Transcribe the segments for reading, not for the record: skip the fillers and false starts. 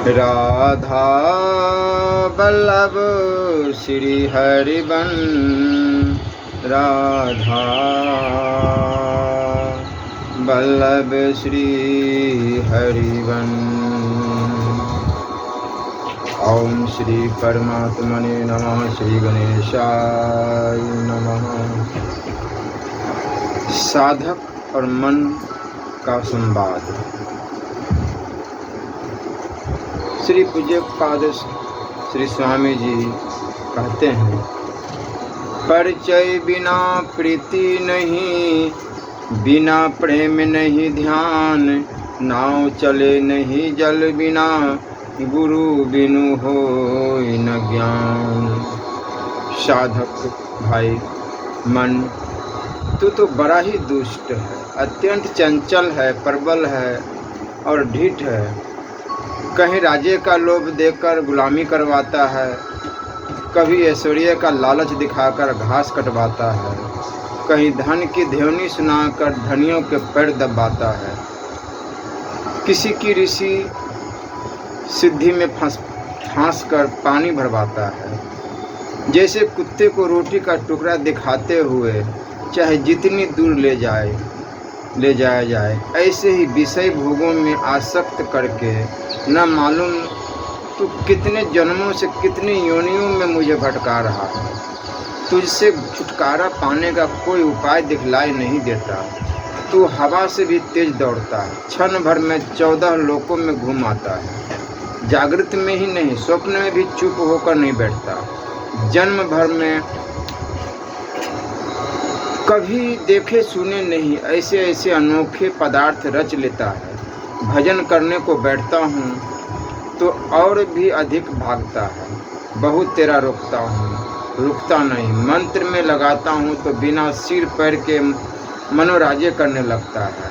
राधा वल्लभ श्री हरिवन, राधा वल्लभ श्री हरिवन। ओम श्री परमात्मने नमः। श्री गणेशाय नमः। साधक और मन का संवाद। श्री पूज्य पाद श्री स्वामी जी कहते हैं, परिचय बिना प्रीति नहीं, बिना प्रेम नहीं ध्यान, नाव चले नहीं जल बिना, गुरु बिनु होय न ज्ञान। साधक भाई, मन तू तो बड़ा ही दुष्ट है, अत्यंत चंचल है, प्रबल है और ढीठ है। कहीं राज्य का लोभ देकर गुलामी करवाता है, कभी ऐश्वर्य का लालच दिखाकर घास कटवाता है, कहीं धन की ध्वनि सुनाकर धनियों के पैर दबाता है, किसी की ऋषि सिद्धि में फांस कर पानी भरवाता है। जैसे कुत्ते को रोटी का टुकड़ा दिखाते हुए चाहे जितनी दूर ले जाया जाए, ऐसे ही विषय भोगों में आसक्त करके न मालूम तू कितने जन्मों से कितनी योनियों में मुझे भटका रहा है। तुझसे छुटकारा पाने का कोई उपाय दिखलाई नहीं देता। तू हवा से भी तेज दौड़ता है, क्षण भर में 14 लोकों में घूम आता है। जागृत में ही नहीं, स्वप्न में भी चुप होकर नहीं बैठता। जन्म भर में कभी देखे सुने नहीं ऐसे ऐसे अनोखे पदार्थ रच लेता है। भजन करने को बैठता हूँ तो और भी अधिक भागता है। बहुत तेरा रोकता हूँ, रुकता नहीं। मंत्र में लगाता हूँ तो बिना सिर पैर के मनोराज्य करने लगता है।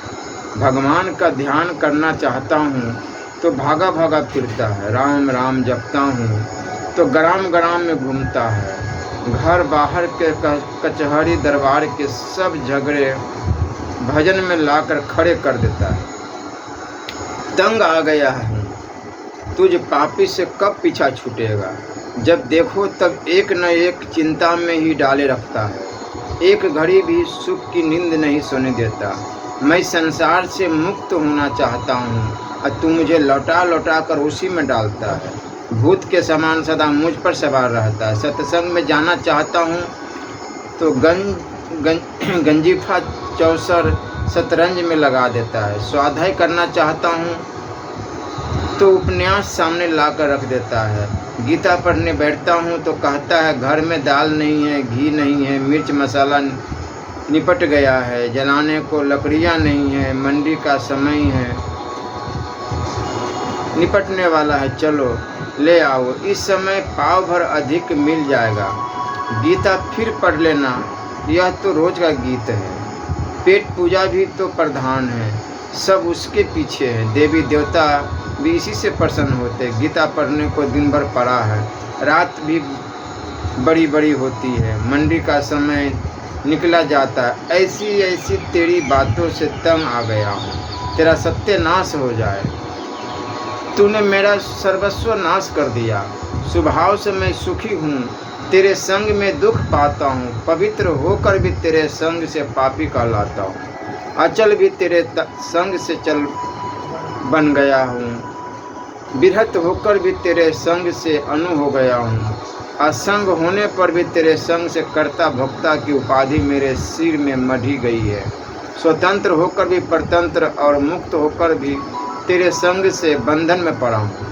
भगवान का ध्यान करना चाहता हूँ तो भागा भागा फिरता है। राम राम जपता हूँ तो ग्राम ग्राम में घूमता है। घर बाहर के कचहरी दरबार के सब झगड़े भजन में लाकर खड़े कर देता है। तंग आ गया है, तुझ पापी से कब पीछा छूटेगा। जब देखो तब एक न एक चिंता में ही डाले रखता है। एक घड़ी भी सुख की नींद नहीं सोने देता। मैं संसार से मुक्त होना चाहता हूँ और तू मुझे लौटा लौटा कर उसी में डालता है। भूत के समान सदा मुझ पर सवार रहता है। सत्संग में जाना चाहता हूँ तो गंजीफा चौसर शतरंज में लगा देता है। स्वाध्याय करना चाहता हूँ तो उपन्यास सामने लाकर रख देता है। गीता पढ़ने बैठता हूँ तो कहता है घर में दाल नहीं है, घी नहीं है, मिर्च मसाला निपट गया है, जलाने को लकड़ियाँ नहीं है, मंडी का समय है, निपटने वाला है, चलो ले आओ। इस समय पाव भर अधिक मिल जाएगा। गीता फिर पढ़ लेना, यह तो रोज का गीत है। पेट पूजा भी तो प्रधान है, सब उसके पीछे है। देवी देवता भी इसी से प्रसन्न होते। गीता पढ़ने को दिन भर पड़ा है, रात भी बड़ी बड़ी होती है, मंडी का समय निकला जाता है। ऐसी ऐसी तेरी बातों से तंग आ गया हूँ, तेरा सत्यानाश हो जाए। तूने मेरा सर्वस्व नाश कर दिया। स्वभाव से मैं सुखी हूँ, तेरे संग में दुख पाता हूँ। पवित्र होकर भी तेरे संग से पापी कहलाता हूँ। अचल भी तेरे संग से चल बन गया हूँ। विरहत होकर भी तेरे संग से अनु हो गया हूँ। असंग होने पर भी तेरे संग से कर्ता भोक्ता की उपाधि मेरे सिर में मढ़ी गई है। स्वतंत्र होकर भी परतंत्र और मुक्त होकर भी तेरे संग से बंधन में पड़ा हूँ।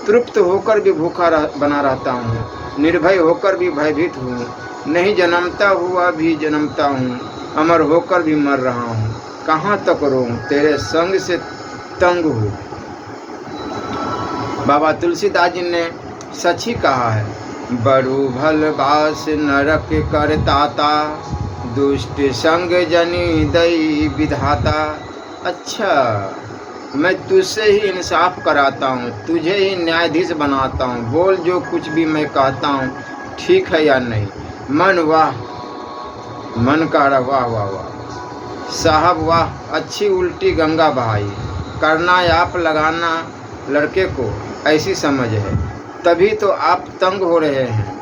तृप्त होकर भी भूखा बना रहता हूँ, निर्भय होकर भी भयभीत हूँ। नहीं जन्मता हुआ भी जन्मता हूँ, अमर होकर भी मर रहा हूँ। कहाँ तक रोऊं, तेरे संग से तंग हूँ। बाबा तुलसीदास जी ने सच ही कहा है, बड़ू भल बास नरक करताता, दुष्ट संग जनी दई विधाता। अच्छा, मैं तुझसे ही इंसाफ कराता हूँ, तुझे ही न्यायाधीश बनाता हूँ। बोल जो कुछ भी मैं कहता हूँ, ठीक है या नहीं। मन वाह, मन का वाह वाह वाह साहब वाह, अच्छी उल्टी गंगा बहाई। करना आप लगाना लड़के को, ऐसी समझ है, तभी तो आप तंग हो रहे हैं।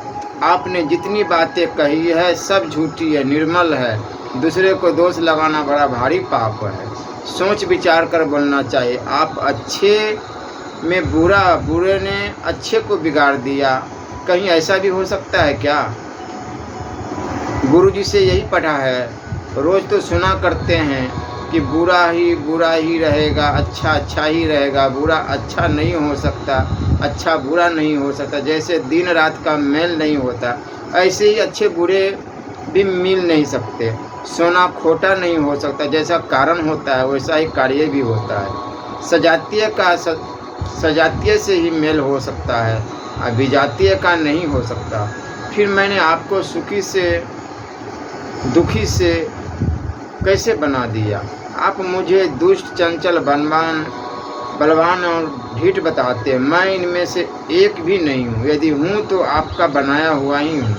आपने जितनी बातें कही है सब झूठी है, निर्मल है। दूसरे को दोष लगाना बड़ा भारी पाप है। सोच विचार कर बोलना चाहिए। आप अच्छे में बुरा, बुरे ने अच्छे को बिगाड़ दिया। कहीं ऐसा भी हो सकता है क्या? गुरु जी से यही पढ़ा है, रोज़ तो सुना करते हैं कि बुरा ही रहेगा, अच्छा अच्छा ही रहेगा, बुरा अच्छा नहीं हो सकता, अच्छा बुरा नहीं हो सकता। जैसे दिन रात का मेल नहीं होता, ऐसे ही अच्छे बुरे भी मिल नहीं सकते। सोना खोटा नहीं हो सकता, जैसा कारण होता है वैसा ही कार्य भी होता है। सजातीय से ही मेल हो सकता है, विजातीय का नहीं हो सकता। फिर मैंने आपको सुखी से दुखी से कैसे बना दिया? आप मुझे दुष्ट, चंचल, बलवान और ढीठ बताते हैं। मैं इनमें से एक भी नहीं हूँ। यदि हूँ तो आपका बनाया हुआ ही हूँ।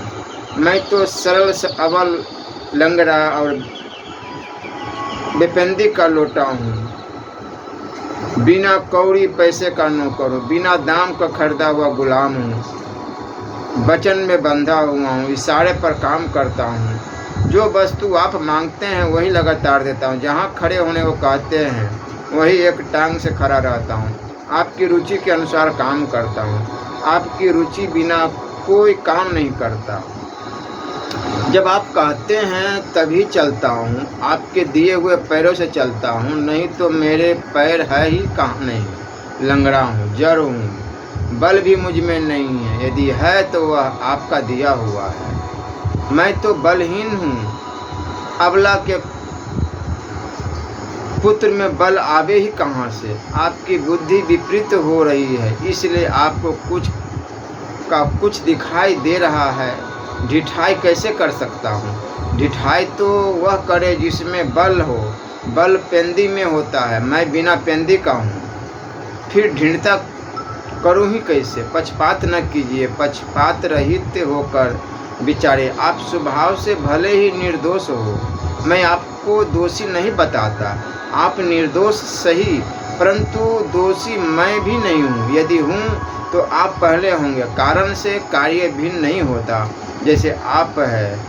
मैं तो सरल अवल, लंगड़ा और बेपंदी का लोटा हूँ। बिना कौड़ी पैसे का नौकर हूँ, बिना दाम का खरीदा हुआ गुलाम हूँ। वचन में बंधा हुआ हूँ, इशारे पर काम करता हूँ। जो वस्तु आप मांगते हैं वही लगातार देता हूँ। जहाँ खड़े होने को कहते हैं वही एक टांग से खड़ा रहता हूँ। आपकी रुचि के अनुसार काम करता हूँ। आपकी रुचि बिना कोई काम नहीं करता। जब आप कहते हैं तभी चलता हूँ। आपके दिए हुए पैरों से चलता हूँ, नहीं तो मेरे पैर है ही कहाँ नहीं। लंगड़ा हूँ, जड़ हूँ, बल भी मुझ में नहीं है। यदि है तो वह आपका दिया हुआ है। मैं तो बलहीन हूँ। अबला के पुत्र में बल आवे ही कहाँ से? आपकी बुद्धि विपरीत हो रही है, इसलिए आपको कुछ दिखाई दे रहा है। ढिठाई कैसे कर सकता हूँ? ढिठाई तो वह करे जिसमें बल हो। बल पेंदी में होता है, मैं बिना पेंदी का हूँ। फिर ढीठता करूँ ही कैसे? पक्षपात न कीजिए, पक्षपात रहित होकर विचारे। आप स्वभाव से भले ही निर्दोष हो, मैं आपको दोषी नहीं बताता। आप निर्दोष सही, परंतु दोषी मैं भी नहीं हूँ। यदि हूँ तो आप पहले होंगे। कारण से कार्य भिन्न नहीं होता। जैसे आप है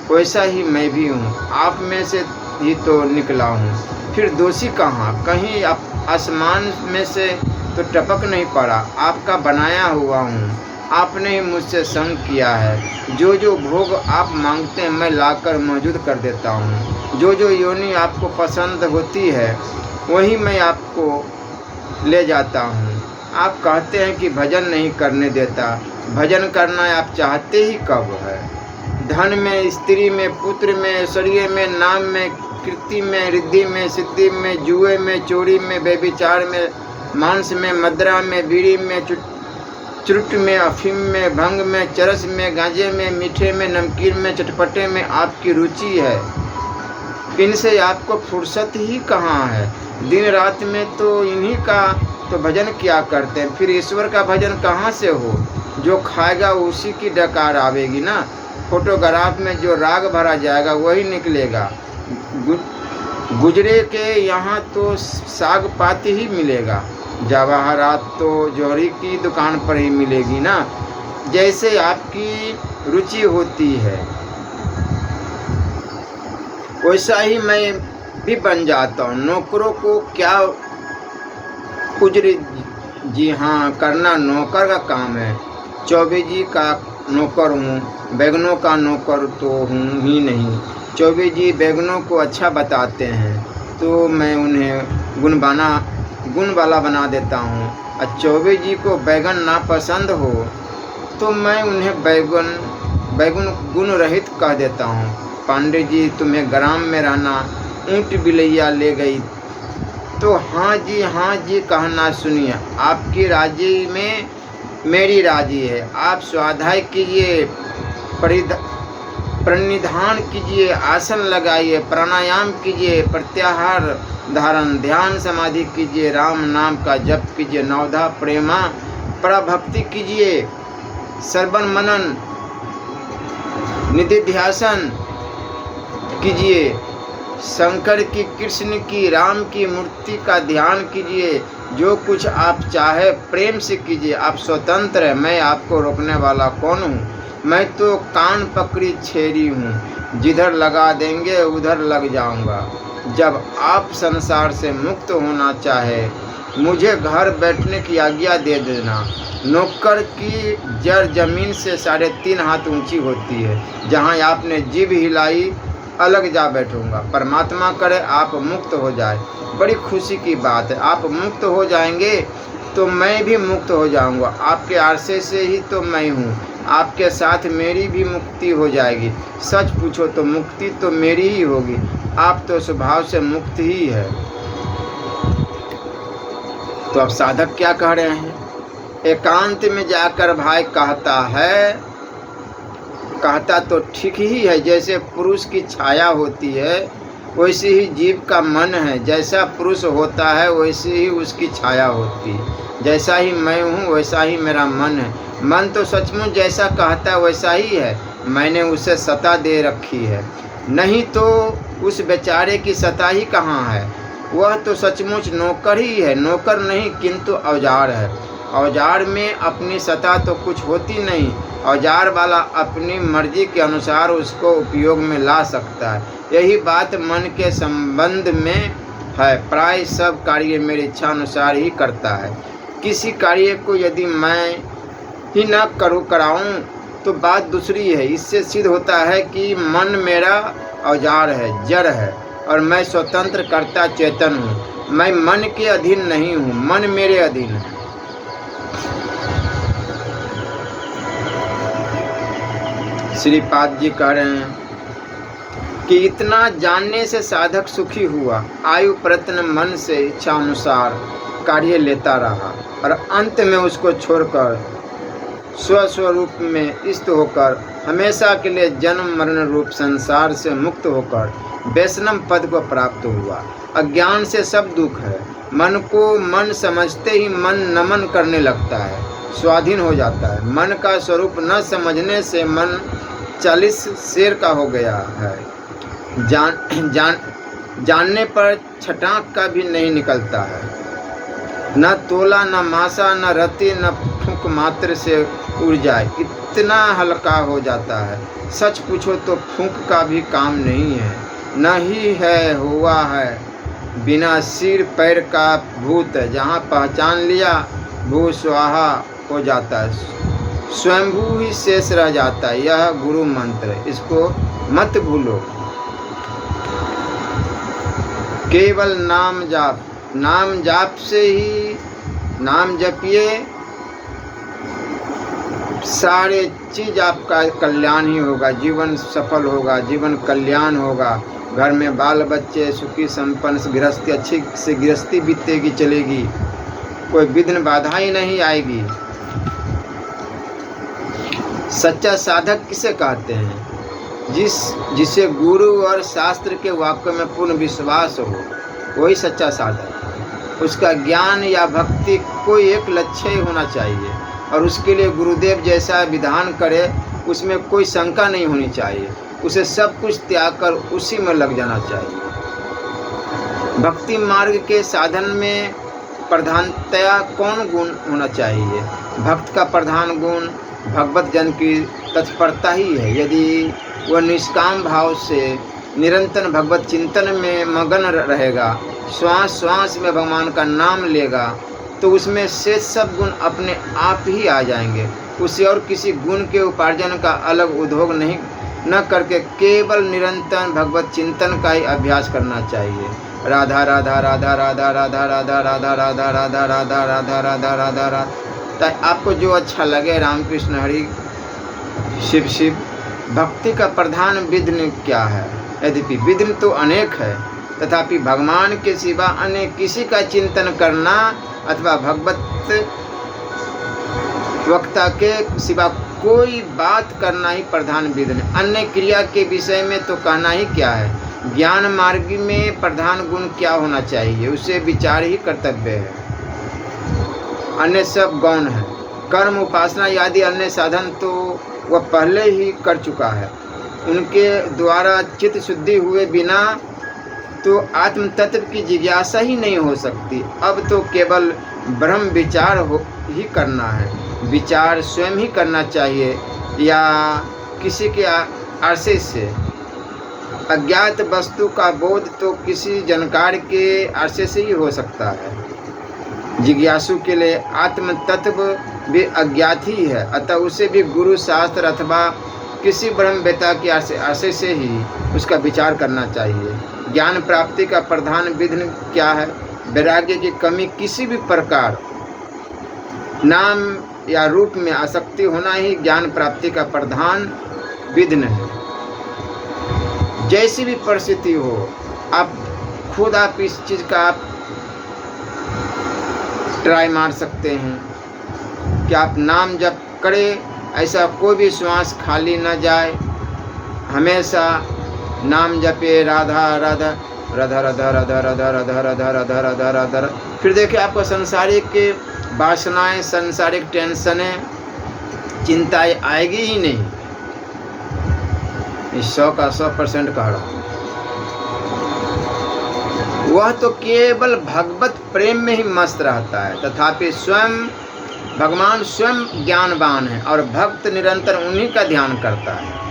वैसा ही मैं भी हूँ, आप में से ही तो निकला हूँ। फिर दोषी कहाँ? कहीं आसमान में से तो टपक नहीं पड़ा। आपका बनाया हुआ हूँ, आपने ही मुझसे संग किया है। जो जो भोग आप मांगते हैं मैं लाकर मौजूद कर देता हूँ। जो जो योनि आपको पसंद होती है वही मैं आपको ले जाता हूँ। आप कहते हैं कि भजन नहीं करने देता। भजन करना आप चाहते ही कब है? धन में, स्त्री में, पुत्र में, ऐश्वर्य में, नाम में, कीर्ति में, रिद्धि में, सिद्धि में, जुए में, चोरी में, व्यभिचार में, मांस में, मदिरा में, बीड़ी में, चुरुट में, अफीम में, भंग में, चरस में, गांजे में, मीठे में, नमकीन में, चटपटे में आपकी रुचि है। इनसे आपको फुर्सत ही कहाँ है? दिन रात में तो इन्हीं का तो भजन किया करते हैं। फिर ईश्वर का भजन कहाँ से हो? जो खाएगा उसी की डकार आवेगी ना। फोटोग्राफ में जो राग भरा जाएगा वही निकलेगा। गुजरे के यहाँ तो साग पाती ही मिलेगा। जवाहरात तो जौहरी की दुकान पर ही मिलेगी ना। जैसे आपकी रुचि होती है वैसा ही मैं भी बन जाता हूँ। नौकरों को क्या उजरी? जी हाँ, करना नौकर का काम है। चौबे जी का नौकर हूँ, बैगनों का नौकर तो हूँ ही नहीं। चौबे जी बैगनों को अच्छा बताते हैं तो मैं उन्हें गुण वाला बना देता हूँ। और चौबे जी को बैगन नापसंद हो तो मैं उन्हें बैगन गुण रहित कह देता हूँ। पांडे जी तुम्हें ग्राम में रहना ऊँट बिलैया ले गई तो हाँ जी कहना सुनिए। आपकी राजी में मेरी राजी है। आप स्वाध्याय कीजिए, प्रणिधान कीजिए, आसन लगाइए, प्राणायाम कीजिए, प्रत्याहार धारण, ध्यान समाधि कीजिए, राम नाम का जप कीजिए, नवधा प्रेमा पराभक्ति कीजिए, श्रवण मनन निधिध्यासन कीजिए, शंकर की, कृष्ण की, राम की मूर्ति का ध्यान कीजिए, जो कुछ आप चाहे प्रेम से कीजिए, आप स्वतंत्र हैं, मैं आपको रोकने वाला कौन हूँ। मैं तो कान पकड़ी छेरी हूँ, जिधर लगा देंगे उधर लग जाऊँगा। जब आप संसार से मुक्त होना चाहे, मुझे घर बैठने की आज्ञा दे देना। नौकर की जड़ जमीन से 3.5 हाथ ऊंची होती है। जहाँ आपने जीभ हिलाई, अलग जा बैठूंगा। परमात्मा करे आप मुक्त हो जाए, बड़ी खुशी की बात है। आप मुक्त हो जाएंगे तो मैं भी मुक्त हो जाऊंगा। आपके आरसे से ही तो मैं हूँ, आपके साथ मेरी भी मुक्ति हो जाएगी। सच पूछो तो मुक्ति तो मेरी ही होगी, आप तो स्वभाव से मुक्त ही है। तो अब साधक क्या कह रहे हैं? एकांत में जाकर भाई कहता तो ठीक ही है। जैसे पुरुष की छाया होती है वैसे ही जीव का मन है। जैसा पुरुष होता है वैसे ही उसकी छाया होती है। जैसा ही मैं हूँ वैसा ही मेरा मन है। मन तो सचमुच जैसा कहता है वैसा ही है, मैंने उसे सत्ता दे रखी है। नहीं तो उस बेचारे की सत्ता ही कहाँ है? वह तो सचमुच नौकर ही है। नौकर नहीं किंतु औजार है। औजार में अपनी सत्ता तो कुछ होती नहीं। औजार वाला अपनी मर्जी के अनुसार उसको उपयोग में ला सकता है। यही बात मन के संबंध में है। प्राय सब कार्य मेरी इच्छा अनुसार ही करता है। किसी कार्य को यदि मैं ही न कराऊं तो बात दूसरी है। इससे सिद्ध होता है कि मन मेरा औजार है, जड़ है, और मैं स्वतंत्र कर्ता चेतन हूँ। मैं मन के अधीन नहीं हूँ, मन मेरे अधीन है। श्रीपाद जी कह रहे हैं कि इतना जानने से साधक सुखी हुआ। आयु प्रयत्न मन से इच्छा अनुसार कार्य लेता रहा और अंत में उसको छोड़कर स्वस्वरूप में स्थित होकर हमेशा के लिए जन्म मरण रूप संसार से मुक्त होकर वैष्णव पद को प्राप्त हुआ। अज्ञान से सब दुख है। मन को मन समझते ही मन नमन करने लगता है, स्वाधीन हो जाता है। मन का स्वरूप न समझने से मन 40 शेर का हो गया है। जानने पर छटाक का भी नहीं निकलता है। न तोला, न मासा, न रति, न फूंक मात्र से उड़ जाए, इतना हल्का हो जाता है। सच पूछो तो फूंक का भी काम नहीं है। न ही है हुआ है बिना सिर पैर का भूत। जहाँ पहचान लिया भू स्वाहा हो जाता है, स्वयंभू ही शेष रह जाता है। यह गुरु मंत्र, इसको मत भूलो। केवल नाम जाप, नाम जाप से ही नाम जपिए, सारे चीज आपका कल्याण ही होगा। जीवन सफल होगा, जीवन कल्याण होगा। घर में बाल बच्चे सुखी संपन्न, गृहस्थी अच्छी से गृहस्थी बीतेगी, चलेगी, कोई विघ्न बाधा ही नहीं आएगी। सच्चा साधक किसे कहते हैं? जिसे गुरु और शास्त्र के वाक्य में पूर्ण विश्वास हो, वही सच्चा साधक। उसका ज्ञान या भक्ति कोई एक लक्ष्य ही होना चाहिए और उसके लिए गुरुदेव जैसा विधान करे उसमें कोई शंका नहीं होनी चाहिए। उसे सब कुछ त्याग कर उसी में लग जाना चाहिए। भक्ति मार्ग के साधन में प्रधानतया कौन गुण होना चाहिए? भक्त का प्रधान गुण भगवत जन की तत्परता ही है। यदि वह निष्काम भाव से निरंतर भगवत चिंतन में मगन रहेगा, श्वास श्वास में भगवान का नाम लेगा, तो उसमें से सब गुण अपने आप ही आ जाएंगे। उसे और किसी गुण के उपार्जन का अलग उद्योग न करके केवल निरंतर भगवत चिंतन का ही अभ्यास करना चाहिए। राधा राधा राधा राधा राधा राधा राधा राधा राधा राधा राधा राधा राधा राधा। आपको जो अच्छा लगे, रामकृष्ण हरि, शिव शिव। भक्ति का प्रधान विघ्न क्या है? यद्यपि विघ्न तो अनेक है, तथापि भगवान के सिवा अन्य किसी का चिंतन करना अथवा भगवत वक्ता के सिवा कोई बात करना ही प्रधान विघ्न। अन्य क्रिया के विषय में तो कहना ही क्या है। ज्ञान मार्ग में प्रधान गुण क्या होना चाहिए, उसे विचार ही कर्तव्य है। अन्य सब गौण है। कर्म, उपासना आदि अन्य साधन तो वह पहले ही कर चुका है। उनके द्वारा चित्त शुद्धि हुए बिना तो आत्म तत्व की जिज्ञासा ही नहीं हो सकती। अब तो केवल ब्रह्म विचार ही करना है, विचार स्वयं ही करना चाहिए या किसी के आशय से। अज्ञात वस्तु का बोध तो किसी जानकार के आशय से ही हो सकता है। जिज्ञासु के लिए आत्म तत्व भी अज्ञात ही है, अतः उसे भी गुरु शास्त्र अथवा किसी ब्रह्मवेत्ता के आशय से ही उसका विचार करना चाहिए। ज्ञान प्राप्ति का प्रधान विघ्न क्या है? वैराग्य की कमी। किसी भी प्रकार नाम या रूप में आसक्ति होना ही ज्ञान प्राप्ति का प्रधान विघ्न है। जैसी भी परिस्थिति हो, आप खुद आप इस चीज़ का आप ट्राई मार सकते हैं कि आप नाम जप करें, ऐसा कोई भी श्वास खाली न जाए, हमेशा नाम जपे राधा राधा राधा राधा राधा राधा राधा राधा राधा राधा राधा। फिर देखिए आपको संसारिक के वासनाएं, संसारिक टेंशनें, चिंताएं आएगी ही नहीं। इस 100 का 100% कह रहा हूँ। वह तो केवल भगवत प्रेम में ही मस्त रहता है, तथापि स्वयं भगवान स्वयं ज्ञानवान है और भक्त निरंतर उन्हीं का ध्यान करता है।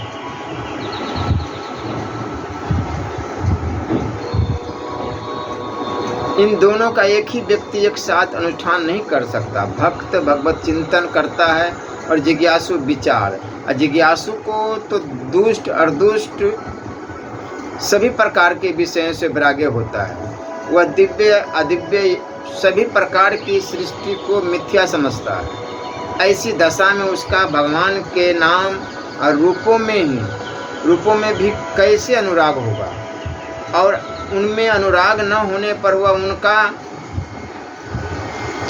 इन दोनों का एक ही व्यक्ति एक साथ अनुष्ठान नहीं कर सकता। भक्त भगवत चिंतन करता है और जिज्ञासु विचार। जिज्ञासु को तो दुष्ट और दुष्ट सभी प्रकार के विषयों से वैराग्य होता है। वह दिव्य अदिव्य सभी प्रकार की सृष्टि को मिथ्या समझता है। ऐसी दशा में उसका भगवान के नाम और रूपों में भी कैसे अनुराग होगा, और उनमें अनुराग न होने पर वह उनका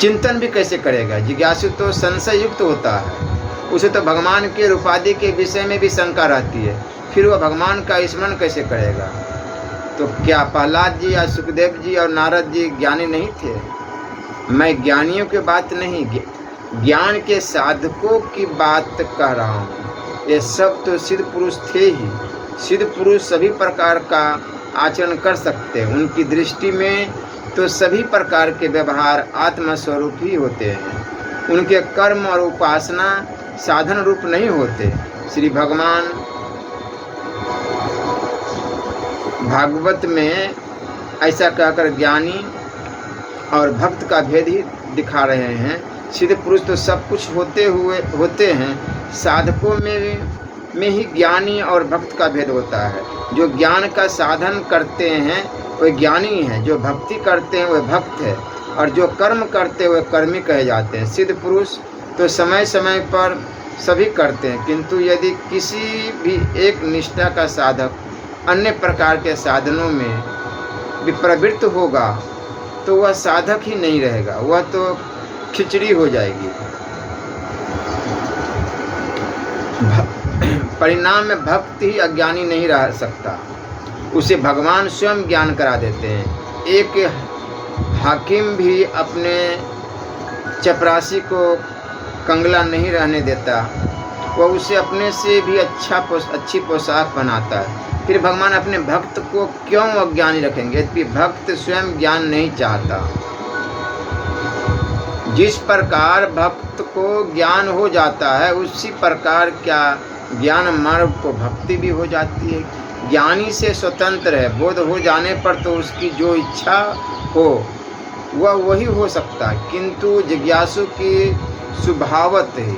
चिंतन भी कैसे करेगा। जिज्ञासु तो संशय युक्त होता है, उसे तो भगवान के रूपादि के विषय में भी शंका रहती है, फिर वह भगवान का स्मरण कैसे करेगा। तो क्या प्रहलाद जी या सुखदेव जी और नारद जी ज्ञानी नहीं थे? मैं ज्ञानियों की बात नहीं, ज्ञान के साधकों की बात कह रहा हूँ। ये सब तो सिद्ध पुरुष थे ही। सिद्ध पुरुष सभी प्रकार का आचरण कर सकते हैं। उनकी दृष्टि में तो सभी प्रकार के व्यवहार आत्मस्वरूप ही होते हैं। उनके कर्म और उपासना साधन रूप नहीं होते। श्री भगवान भागवत में ऐसा कहकर ज्ञानी और भक्त का भेद ही दिखा रहे हैं। सिद्ध पुरुष तो सब कुछ होते हैं, साधकों में ही ज्ञानी और भक्त का भेद होता है। जो ज्ञान का साधन करते हैं वे ज्ञानी हैं, जो भक्ति करते हैं वे भक्त हैं, और जो कर्म करते हैं वे कर्मी कहे जाते हैं। सिद्ध पुरुष तो समय समय पर सभी करते हैं, किंतु यदि किसी भी एक निष्ठा का साधक अन्य प्रकार के साधनों में भी प्रवृत्त होगा तो वह साधक ही नहीं रहेगा, वह तो खिचड़ी हो जाएगी। परिणाम में भक्त ही अज्ञानी नहीं रह सकता, उसे भगवान स्वयं ज्ञान करा देते हैं। एक हाकिम भी अपने चपरासी को कंगला नहीं रहने देता, वह उसे अपने से भी अच्छी पोशाक बनाता है। फिर भगवान अपने भक्त को क्यों अज्ञानी रखेंगे? यद्यपि भक्त स्वयं ज्ञान नहीं चाहता। जिस प्रकार भक्त को ज्ञान हो जाता है उसी प्रकार क्या ज्ञान मार्ग को भक्ति भी हो जाती है। ज्ञानी से स्वतंत्र है, बोध हो जाने पर तो उसकी जो इच्छा हो वह वही हो सकता है, किंतु जिज्ञासु की स्वभावत है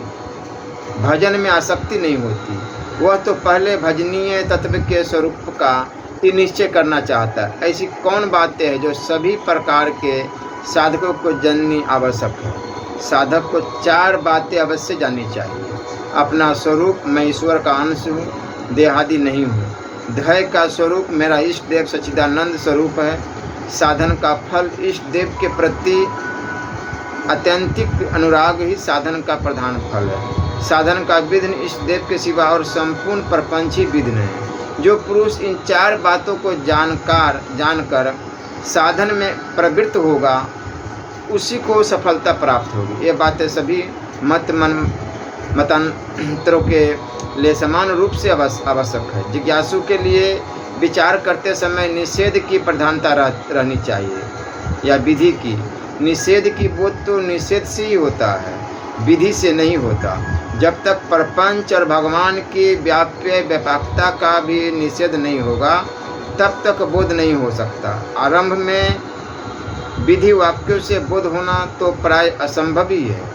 भजन में आसक्ति नहीं होती। वह तो पहले भजनीय तत्व के स्वरूप का ही निश्चय करना चाहता है। ऐसी कौन बातें हैं जो सभी प्रकार के साधकों को जाननी आवश्यक है? साधक को 4 बातें अवश्य जाननी चाहिए। अपना स्वरूप, मैं ईश्वर का अंश हूँ, देहादि नहीं हूँ। ध्येय का स्वरूप मेरा इष्ट देव सच्चिदानंद स्वरूप है। साधन का फल इष्ट देव के प्रति अत्यंतिक अनुराग ही साधन का प्रधान फल है। साधन का विघ्न इष्ट देव के सिवा और संपूर्ण प्रपंच ही विघ्न है। जो पुरुष इन 4 बातों को जानकर साधन में प्रवृत्त होगा उसी को सफलता प्राप्त होगी। ये बातें सभी मतांतरों के लिए समान रूप से आवश्यक है। जिज्ञासु के लिए विचार करते समय निषेध की प्रधानता रहनी चाहिए या विधि की। निषेध की बोध तो निषेध से ही होता है, विधि से नहीं होता। जब तक प्रपंच और भगवान की व्यापकता का भी निषेध नहीं होगा तब तक बोध नहीं हो सकता। आरंभ में विधि वाक्यों से बोध होना तो प्राय असंभव ही है।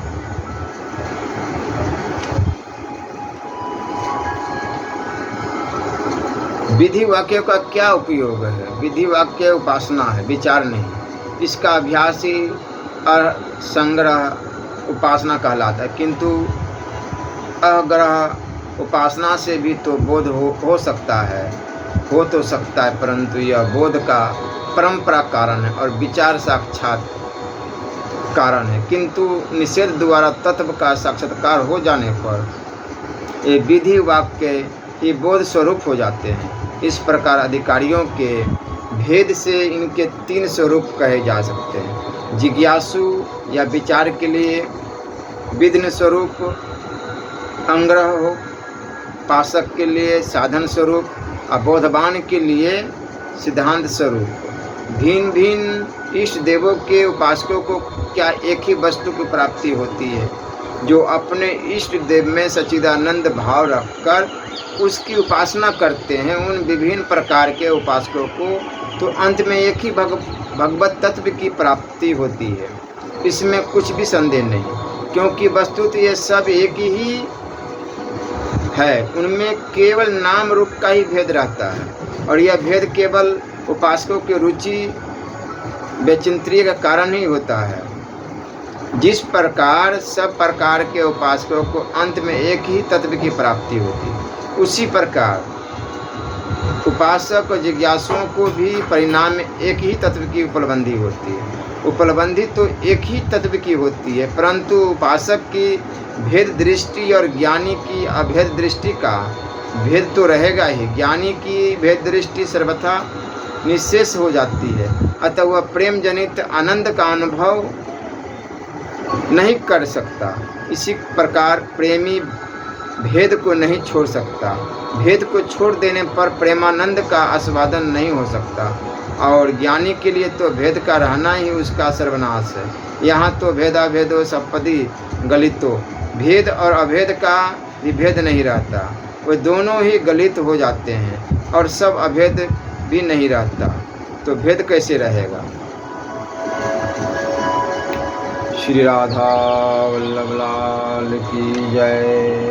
विधि वाक्य का क्या उपयोग है? विधि वाक्य उपासना है, विचार नहीं। इसका अभ्यास ही संग्रह उपासना कहलाता है। किंतु अग्रह उपासना से भी तो बोध हो सकता है, हो तो सकता है, परंतु यह बोध का परंपरा कारण है और विचार साक्षात कारण है। किंतु निषेध द्वारा तत्व का साक्षात्कार हो जाने पर ये विधि वाक्य ही बोध स्वरूप हो जाते हैं। इस प्रकार अधिकारियों के भेद से इनके 3 स्वरूप कहे जा सकते हैं। जिज्ञासु या विचार के लिए विघ्न स्वरूप अंग्रह हो, पासक के लिए साधन स्वरूप, अबोधवान के लिए सिद्धांत स्वरूप। भिन्न भिन्न इष्ट देवों के उपासकों को क्या एक ही वस्तु की प्राप्ति होती है? जो अपने इष्ट देव में सच्चिदानंद भाव रखकर उसकी उपासना करते हैं, उन विभिन्न प्रकार के उपासकों को तो अंत में एक ही भगवत तत्व की प्राप्ति होती है। इसमें कुछ भी संदेह नहीं, क्योंकि वस्तुतः ये सब एक ही है। उनमें केवल नाम रूप का ही भेद रहता है और यह भेद केवल उपासकों की रुचि वैचित्र्य का कारण ही होता है। जिस प्रकार सब प्रकार के उपासकों को अंत में एक ही तत्व की प्राप्ति होती है, उसी प्रकार उपासक और जिज्ञासुओं को भी परिणाम में एक ही तत्व की उपलब्धि होती है। उपलब्धि तो एक ही तत्व की होती है, परंतु उपासक की भेद दृष्टि और ज्ञानी की अभेद दृष्टि का भेद तो रहेगा ही। ज्ञानी की भेद दृष्टि सर्वथा निश्शेष हो जाती है, अतः वह प्रेम जनित आनंद का अनुभव नहीं कर सकता। इसी प्रकार प्रेमी भेद को नहीं छोड़ सकता। भेद को छोड़ देने पर प्रेमानंद का आस्वादन नहीं हो सकता और ज्ञानी के लिए तो भेद का रहना ही उसका सर्वनाश है। यहाँ तो भेदाभेदो सपदि गलितो, भेद और अभेद का भी भेद नहीं रहता, वे दोनों ही गलित हो जाते हैं और सब अभेद भी नहीं रहता, तो भेद कैसे रहेगा? श्री राधा वल्लभ लाल की जय।